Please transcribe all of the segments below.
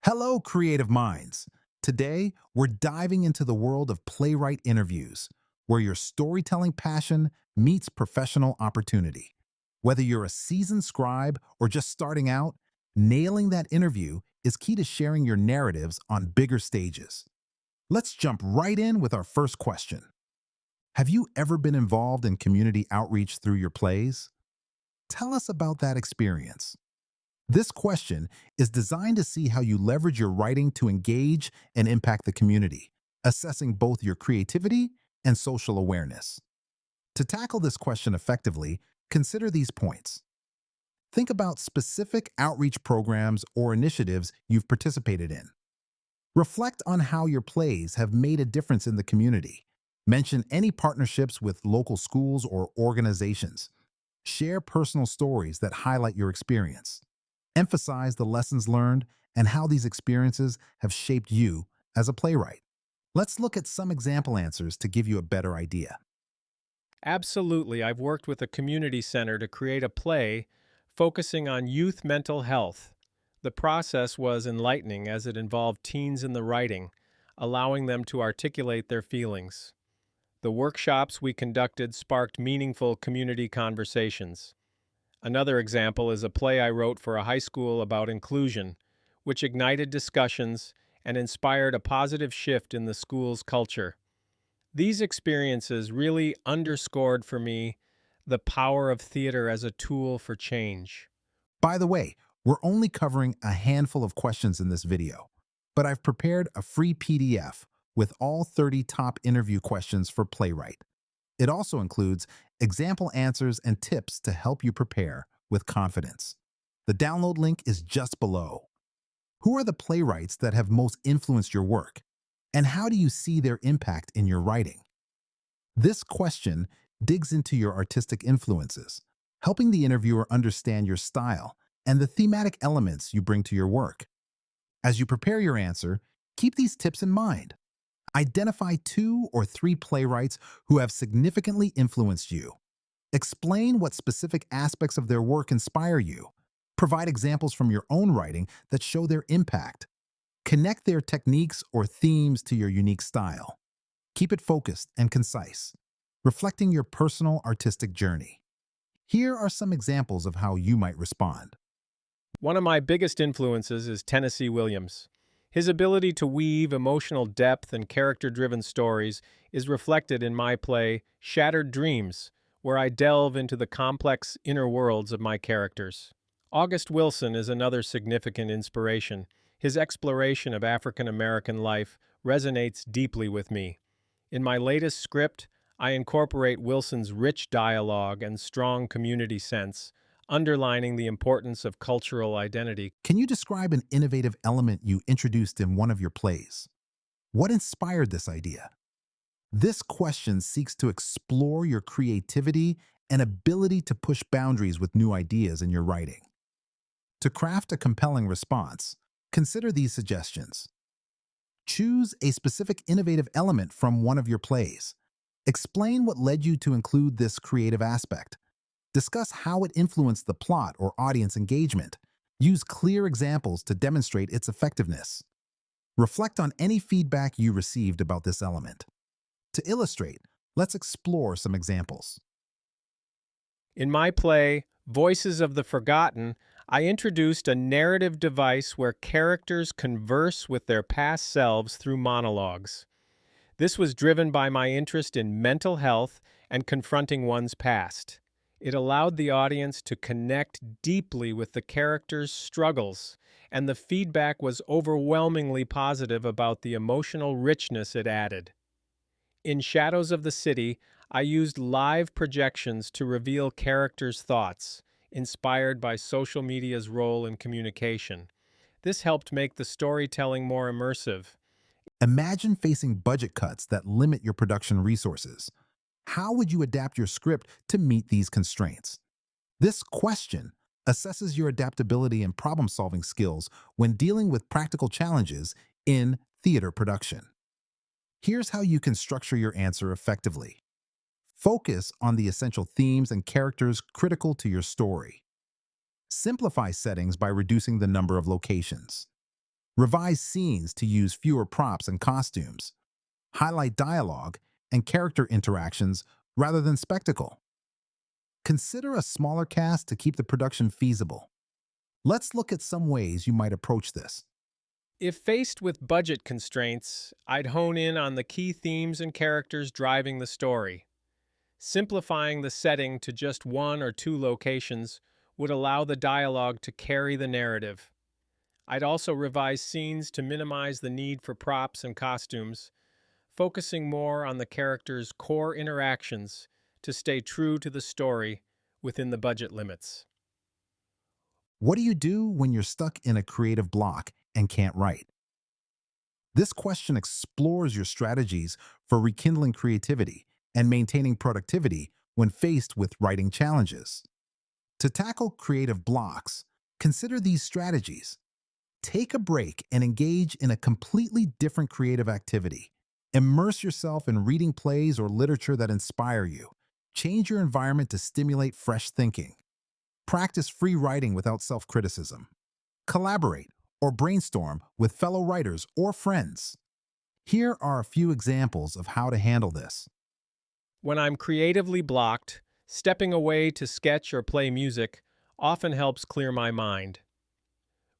Hello, creative minds. Today, we're diving into the world of playwright interviews, where your storytelling passion meets professional opportunity. Whether you're a seasoned scribe or just starting out, nailing that interview is key to sharing your narratives on bigger stages. Let's jump right in with our first question. Have you ever been involved in community outreach through your plays? Tell us about that experience. This question is designed to see how you leverage your writing to engage and impact the community, assessing both your creativity and social awareness. To tackle this question effectively, consider these points. Think about specific outreach programs or initiatives you've participated in. Reflect on how your plays have made a difference in the community. Mention any partnerships with local schools or organizations. Share personal stories that highlight your experience. Emphasize the lessons learned and how these experiences have shaped you as a playwright. Let's look at some example answers to give you a better idea. Absolutely. I've worked with a community center to create a play focusing on youth mental health. The process was enlightening as it involved teens in the writing, allowing them to articulate their feelings. The workshops we conducted sparked meaningful community conversations. Another example is a play I wrote for a high school about inclusion, which ignited discussions and inspired a positive shift in the school's culture. These experiences really underscored for me the power of theater as a tool for change. By the way, we're only covering a handful of questions in this video, but I've prepared a free PDF with all 30 top interview questions for Playwright. It also includes example answers and tips to help you prepare with confidence. The download link is just below. Who are the playwrights that have most influenced your work? And how do you see their impact in your writing? This question digs into your artistic influences, helping the interviewer understand your style and the thematic elements you bring to your work. As you prepare your answer, keep these tips in mind. Identify 2 or 3 playwrights who have significantly influenced you. Explain what specific aspects of their work inspire you. Provide examples from your own writing that show their impact. Connect their techniques or themes to your unique style. Keep it focused and concise, reflecting your personal artistic journey. Here are some examples of how you might respond. One of my biggest influences is Tennessee Williams. His ability to weave emotional depth and character-driven stories is reflected in my play Shattered Dreams, where I delve into the complex inner worlds of my characters. August Wilson is another significant inspiration. His exploration of African American life resonates deeply with me. In my latest script, I incorporate Wilson's rich dialogue and strong community sense, underlining the importance of cultural identity. Can you describe an innovative element you introduced in one of your plays? What inspired this idea? This question seeks to explore your creativity and ability to push boundaries with new ideas in your writing. To craft a compelling response, consider these suggestions. Choose a specific innovative element from one of your plays. Explain what led you to include this creative aspect. Discuss how it influenced the plot or audience engagement. Use clear examples to demonstrate its effectiveness. Reflect on any feedback you received about this element. To illustrate, let's explore some examples. In my play, Voices of the Forgotten, I introduced a narrative device where characters converse with their past selves through monologues. This was driven by my interest in mental health and confronting one's past. It allowed the audience to connect deeply with the characters' struggles, and the feedback was overwhelmingly positive about the emotional richness it added. In Shadows of the City, I used live projections to reveal characters' thoughts, inspired by social media's role in communication. This helped make the storytelling more immersive. Imagine facing budget cuts that limit your production resources. How would you adapt your script to meet these constraints? This question assesses your adaptability and problem-solving skills when dealing with practical challenges in theater production. Here's how you can structure your answer effectively. Focus on the essential themes and characters critical to your story. Simplify settings by reducing the number of locations. Revise scenes to use fewer props and costumes. Highlight dialogue and character interactions rather than spectacle. Consider a smaller cast to keep the production feasible. Let's look at some ways you might approach this. If faced with budget constraints, I'd hone in on the key themes and characters driving the story. Simplifying the setting to just one or two locations would allow the dialogue to carry the narrative. I'd also revise scenes to minimize the need for props and costumes, focusing more on the characters' core interactions to stay true to the story within the budget limits. What do you do when you're stuck in a creative block and can't write? This question explores your strategies for rekindling creativity and maintaining productivity when faced with writing challenges. To tackle creative blocks, consider these strategies. Take a break and engage in a completely different creative activity. Immerse yourself in reading plays or literature that inspire you. Change your environment to stimulate fresh thinking. Practice free writing without self-criticism. Collaborate or brainstorm with fellow writers or friends. Here are a few examples of how to handle this. When I'm creatively blocked, stepping away to sketch or play music often helps clear my mind.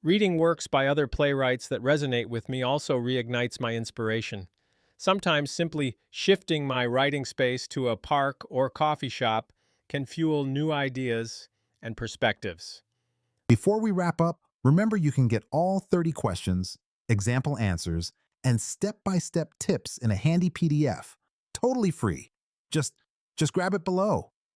Reading works by other playwrights that resonate with me also reignites my inspiration. Sometimes simply shifting my writing space to a park or coffee shop can fuel new ideas and perspectives. Before we wrap up, remember you can get all 30 questions, example answers, and step-by-step tips in a handy PDF, totally free. Just, just grab it below.